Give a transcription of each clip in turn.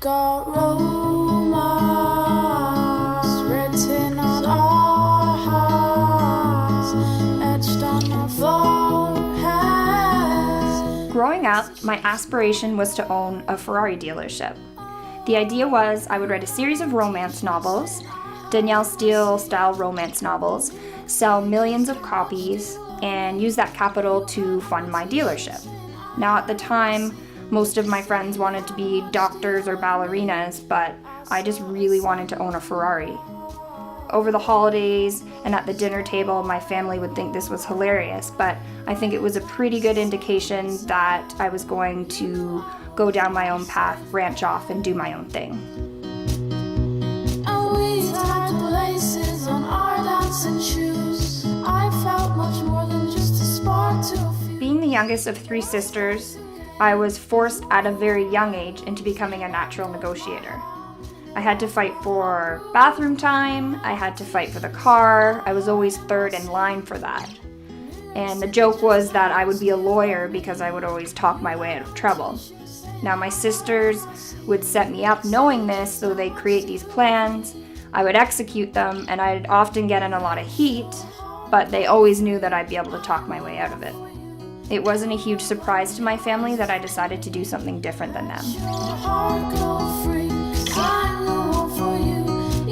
got romance written on our hearts, etched on our foreheads. Growing up, my aspiration was to own a Ferrari dealership. The idea was I would write a series of romance novels, Danielle Steele-style romance novels, sell millions of copies, and use that capital to fund my dealership. Now at the time, most of my friends wanted to be doctors or ballerinas, but I just really wanted to own a Ferrari. Over the holidays and at the dinner table, my family would think this was hilarious, but I think it was a pretty good indication that I was going to go down my own path, branch off, and do my own thing. And we tied laces on our dancing shoes. I felt much more than just a spark to a few. Being the youngest of 3 sisters, I was forced at a very young age into becoming a natural negotiator. I had to fight for bathroom time, I had to fight for the car, I was always third in line for that. And the joke was that I would be a lawyer because I would always talk my way out of trouble. Now my sisters would set me up knowing this, so they'd create these plans, I would execute them, and I'd often get in a lot of heat, but they always knew that I'd be able to talk my way out of it. It wasn't a huge surprise to my family that I decided to do something different than them. Your heart go free, 'cause I'm the one for you.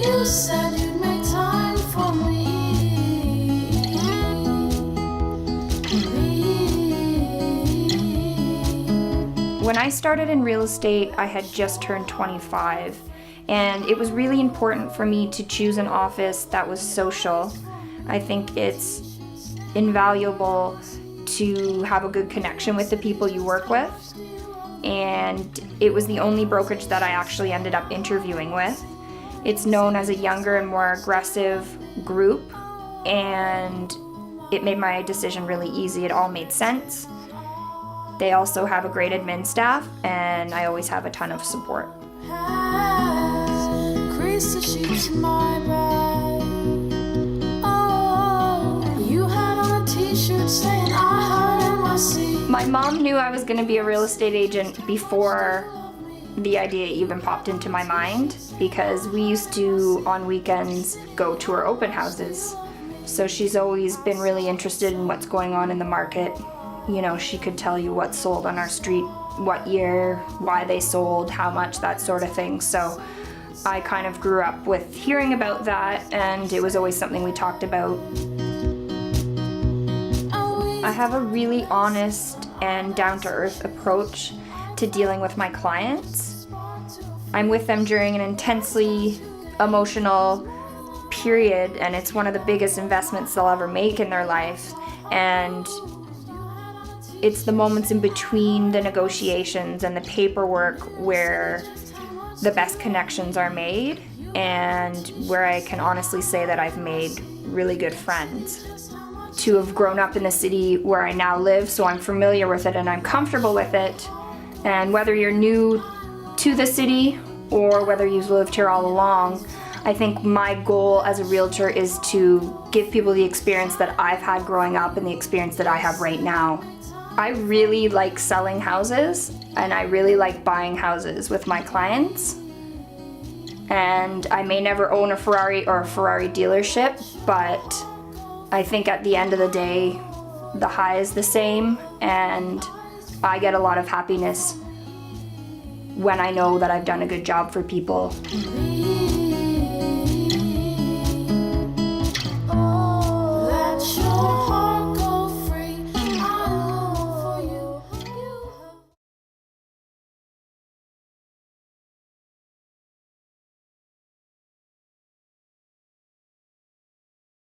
You said you'd make time for me. When I started in real estate, I had just turned 25, and it was really important for me to choose an office that was social. I think it's invaluable to have a good connection with the people you work with, and it was the only brokerage that I actually ended up interviewing with. It's known as a younger and more aggressive group, and it made my decision really easy. It all made sense. They also have a great admin staff, and I always have a ton of support. Crease the sheets in my bed. Oh, you had on a t-shirt saying I had in my seat. My mom knew I was going to be a real estate agent before the idea even popped into my mind, because we used to, on weekends, go to her open houses. So she's always been really interested in what's going on in the market. You know, she could tell you what sold on our street, what year, why they sold, how much, that sort of thing. So I kind of grew up with hearing about that, and it was always something we talked about. I have a really honest and down-to-earth approach to dealing with my clients. I'm with them during an intensely emotional period, and it's one of the biggest investments they'll ever make in their life. And it's the moments in between the negotiations and the paperwork where the best connections are made, and where I can honestly say that I've made really good friends. To have grown up in the city where I now live, so I'm familiar with it and I'm comfortable with it. And whether you're new to the city or whether you've lived here all along, I think my goal as a realtor is to give people the experience that I've had growing up and the experience that I have right now. I really like selling houses, and I really like buying houses with my clients. And I may never own a Ferrari or a Ferrari dealership, but I think at the end of the day, the high is the same, and I get a lot of happiness when I know that I've done a good job for people.